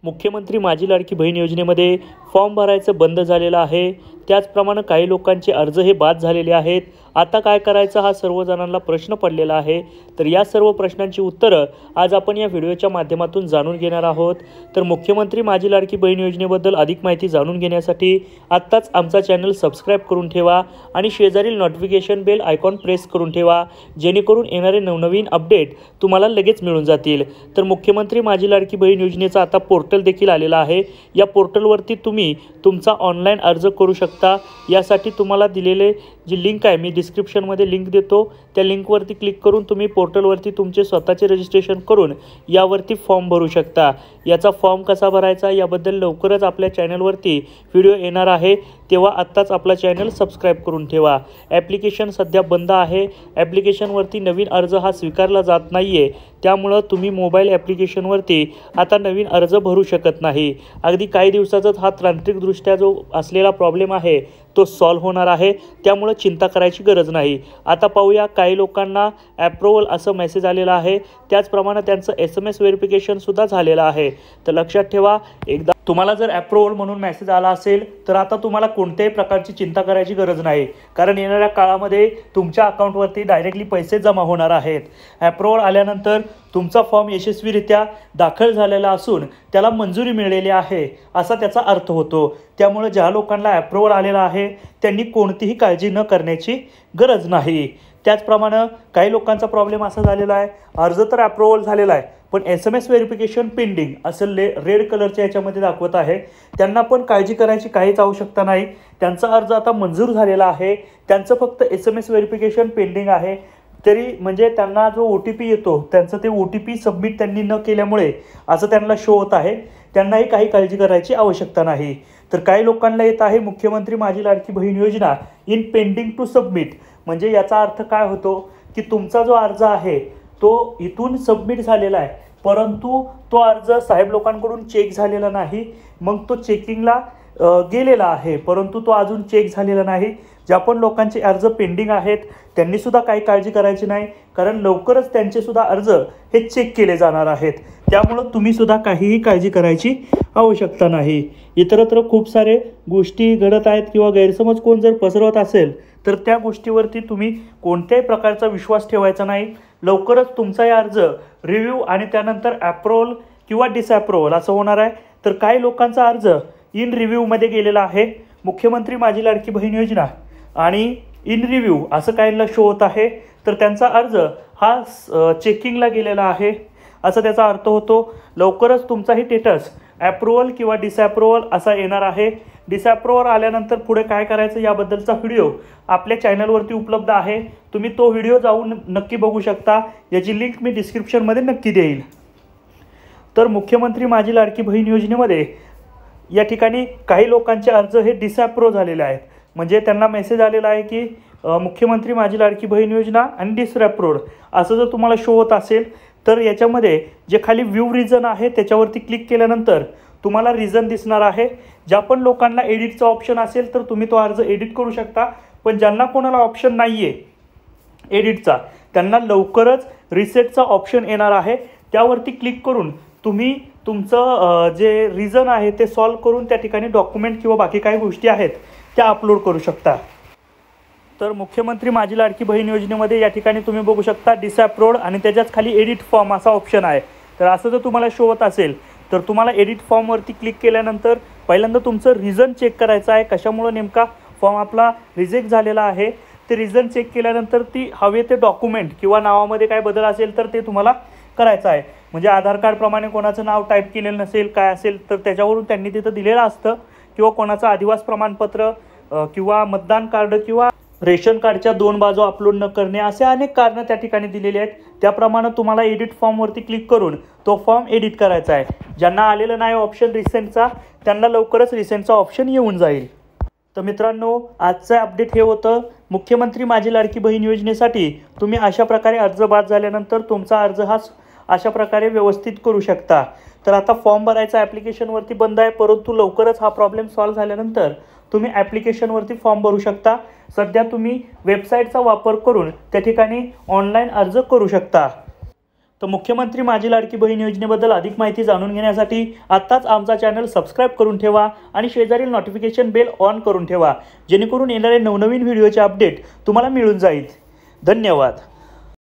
मुख्यमंत्री माझी लाडकी बहीण योजनेमध्ये फॉर्म भरायचं बंद झालेलं आहे। त्याचप्रमाणे काही लोकांचे अर्ज हे बाद झालेले आहेत। आता काय करायचं हा सर्वजणांना प्रश्न पडलेला आहे। तर या सर्व प्रश्नांची उत्तरं आज आपण या व्हिडिओच्या माध्यमातून जाणून घेणार आहोत। तर मुख्यमंत्री माझी लाडकी बहीण योजनेबद्दल अधिक माहिती जाणून घेण्यासाठी आत्ताच आमचा चॅनल सबस्क्राइब करून ठेवा आणि शेजारील नोटिफिकेशन बेल आयकॉन प्रेस करून ठेवा, जेणेकरून येणारे नवनवीन अपडेट तुम्हाला लगेच मिळून जातील। तर मुख्यमंत्री माझी लाडकी बहीण योजनेचा आता पोर्टल देखील आलेला आहे। या पोर्टलवरती तुम्ही तुमचा ऑनलाईन अर्ज करू शकता। यासाठी तुम्हाला दिलेले जी लिंक आहे, मी डिस्क्रिप्शनमध्ये लिंक देतो, त्या लिंकवरती क्लिक करून तुम्ही पोर्टलवरती तुमचे स्वतःचे रजिस्ट्रेशन करून यावरती फॉर्म भरू शकता। याचा फॉर्म कसा भरायचा याबद्दल लवकरच आपल्या चॅनलवरती व्हिडिओ येणार आहे, तेव्हा आत्ताच आपला चॅनल सबस्क्राइब करून ठेवा। ॲप्लिकेशन सध्या बंद आहे। ॲप्लिकेशनवरती नवीन अर्ज हा स्वीकारला जात नाही आहे, त्यामुळं तुम्ही मोबाईल ॲप्लिकेशनवरती आता नवीन अर्ज भरू शकत नाही। अगदी काही दिवसातच हा तांत्रिकदृष्ट्या जो असलेला प्रॉब्लेम आहे तो सॉल्व्ह होणार आहे, त्यामुळे चिंता करायची गरज नाही। आता पाहूया, काही लोकांना अप्रूव्हल असं मेसेज आलेला आहे, त्याचप्रमाणे त्यांचं SMS व्हेरिफिकेशन सुद्धा झालेलं आहे। तर लक्षात ठेवा, एकदा तुम्हाला जर अप्रूव्हल म्हणून मेसेज आला असेल तर आता तुम्हाला कोणत्याही प्रकारची चिंता करायची गरज नाही, कारण येणाऱ्या काळामध्ये तुमच्या अकाउंटवरती डायरेक्टली पैसे जमा होणार आहेत। अप्रूव्हल आल्यानंतर तुमचा फॉर्म यशस्वीरित्या दाखल झालेला असून त्याला मंजुरी मिळालेली आहे असा त्याचा अर्थ होतो। त्यामुळे ज्या लोकांना अप्रूव्हल आलेला आहे त्यांनी कोणतीही काळजी न करण्याची गरज नाही। त्याचप्रमाणे काही लोकांचा प्रॉब्लेम असा झालेला आहे, अर्ज तर अप्रूव्हल झालेला आहे पण SMS व्हेरिफिकेशन पेंडिंग असं रेड कलरच्या याच्यामध्ये दाखवत आहे। त्यांना पण काळजी करायची काहीच आवश्यकता नाही, त्यांचा अर्ज आता मंजूर झालेला आहे। त्यांचं फक्त SMS व्हेरिफिकेशन पेंडिंग आहे, तरी म्हणजे त्यांना जो OTP येतो त्यांचं ते OTP सबमिट त्यांनी न केल्यामुळे असं त्यांना शो होत आहे। त्यांनाही काही काळजी करायची आवश्यकता नाही। तर काही लोकांना येत आहे मुख्यमंत्री माझी लाडकी बहीण योजना इन पेंडिंग टू सबमिट, म्हणजे याचा अर्थ काय होतो की तुमचा जो अर्ज आहे तो इथून सबमिट झालेला आहे, परंतु तो अर्ज साहेब लोकांकडून चेक झालेला नाही। मग तो चेकिंगला गेलेला आहे, परंतु तो अजून चेक झालेला नाही। ज्या पण लोकांचे अर्ज पेंडिंग आहेत त्यांनी सुद्धा काही काळजी करायची नाही, कारण लवकरच त्यांचे सुद्धा अर्ज हे चेक केले जाणार आहेत। त्यामुळे तुम्ही सुद्धा काहीही काळजी करायची आवश्यकता नाही। इतरत्र खूप सारे गोष्टी घडत आहेत किंवा गैरसमज कोण जर पसरवत असेल तर त्या गोष्टीवरती तुम्ही कोणत्याही प्रकारचा विश्वास ठेवायचा नाही। लवकरच तुमचा हा अर्ज रिव्ह्यू आणि त्यानंतर अप्रूव्हल किंवा डिसअप्रूव्हल असं होणार आहे। तर काही लोकांचा अर्ज इन रिव्ह्यूमध्ये गेलेला आहे, मुख्यमंत्री माझी लाडकी बहीण योजना आणि इन रिव्ह्यू असं काहींना शो होत आहे, तर त्यांचा अर्ज हा चेकिंगला गेलेला आहे असं त्याचा अर्थ होतो। लवकरच तुमचाही स्टेटस अप्रूव्हल किंवा डिसअप्रूव्हल असा येणार आहे। डिसअप्रूव्हल आल्यानंतर पुढे काय करायचं याबद्दलचा व्हिडिओ आपल्या चॅनलवरती उपलब्ध आहे, तुम्ही तो व्हिडिओ जाऊन नक्की बघू शकता। याची लिंक मी डिस्क्रिप्शनमध्ये नक्की देईल। तर मुख्यमंत्री माझी लाडकी बहीण योजनेमध्ये या ठिकाणी काही लोकांचे अर्ज हे डिसअप्रूव्ह झालेले आहेत, म्हणजे त्यांना मेसेज आलेला आहे की मुख्यमंत्री माझी लाडकी बहीण योजना आणि डिसअप्रूव्ड असं जर तुम्हाला शो होत असेल तर याच्यामध्ये जे खाली व्ह्यू रिझन आहे त्याच्यावरती क्लिक केल्यानंतर तुम्हाला रिझन दिसणार आहे। ज्या पण लोकांना एडिटचा ऑप्शन असेल तर तुम्ही तो अर्ज एडिट करू शकता, पण ज्यांना कोणाला ऑप्शन नाही आहे एडिटचा त्यांना लवकरच रिसेटचा ऑप्शन येणार आहे। त्यावरती क्लिक करून तुम्ही तुमचं जे रिझन आहे ते सॉल्व करून त्या ठिकाणी डॉक्युमेंट किंवा बाकी काही गोष्टी आहेत त्या अपलोड करू शकता। तर मुख्यमंत्री माझी लाडकी बहीण योजनेमध्ये या ठिकाणी तुम्ही बघू शकता डिसअप्रूव्ड आणि त्याच्याच खाली एडिट फॉर्म असा ऑप्शन आहे। तर असं जर तुम्हाला शो होत असेल तर तुम्हाला एडिट फॉर्मवरती क्लिक केल्यानंतर पहिल्यांदा तुमचं रिझन चेक करायचं आहे, कशामुळे नेमका फॉर्म आपला रिजेक्ट झालेला आहे। ते रिझन चेक केल्यानंतर ती हवे ते डॉक्युमेंट किंवा नावामध्ये काय बदल असेल तर ते तुम्हाला करायचं आहे। म्हणजे आधार कार्डप्रमाणे कोणाचं नाव टाईप केलेलं नसेल काय असेल तर त्याच्यावरून त्यांनी तिथं दिलेलं असतं, किंवा कोणाचं आदिवास प्रमाणपत्र किंवा मतदान कार्ड किंवा रेशन कार्डच्या 2 बाजू अपलोड न करणे असे अनेक कारणं त्या ठिकाणी दिलेली आहेत। त्याप्रमाणे तुम्हाला एडिट फॉर्मवरती क्लिक करून तो फॉर्म एडिट करायचा आहे। ज्यांना आलेलं नाही ऑप्शन रिसेंटचा त्यांना लवकरच रिसेंटचा ऑप्शन येऊन जाईल। तर मित्रांनो, आजचं अपडेट हे होतं। मुख्यमंत्री माझी लाडकी बहीण योजनेसाठी तुम्ही अशा प्रकारे अर्ज बाद झाल्यानंतर तुमचा अर्ज हा अशा प्रकारे व्यवस्थित करू शकता। तर आता फॉर्म भरायचा ॲप्लिकेशनवरती बंद आहे, परंतु लवकरच हा प्रॉब्लेम सॉल्व्ह झाल्यानंतर तुम्ही ॲप्लिकेशनवरती फॉर्म भरू शकता। सध्या तुम्ही वेबसाईटचा वापर करून त्या ठिकाणी ऑनलाईन अर्ज करू शकता। तर मुख्यमंत्री माझी लाडकी बहीण योजनेबद्दल अधिक माहिती जाणून घेण्यासाठी आत्ताच आमचा चॅनल सबस्क्राईब करून ठेवा आणि शेजारील नोटिफिकेशन बेल ऑन करून ठेवा, जेणेकरून येणारे नवनवीन व्हिडिओचे अपडेट तुम्हाला मिळून जाईल. धन्यवाद.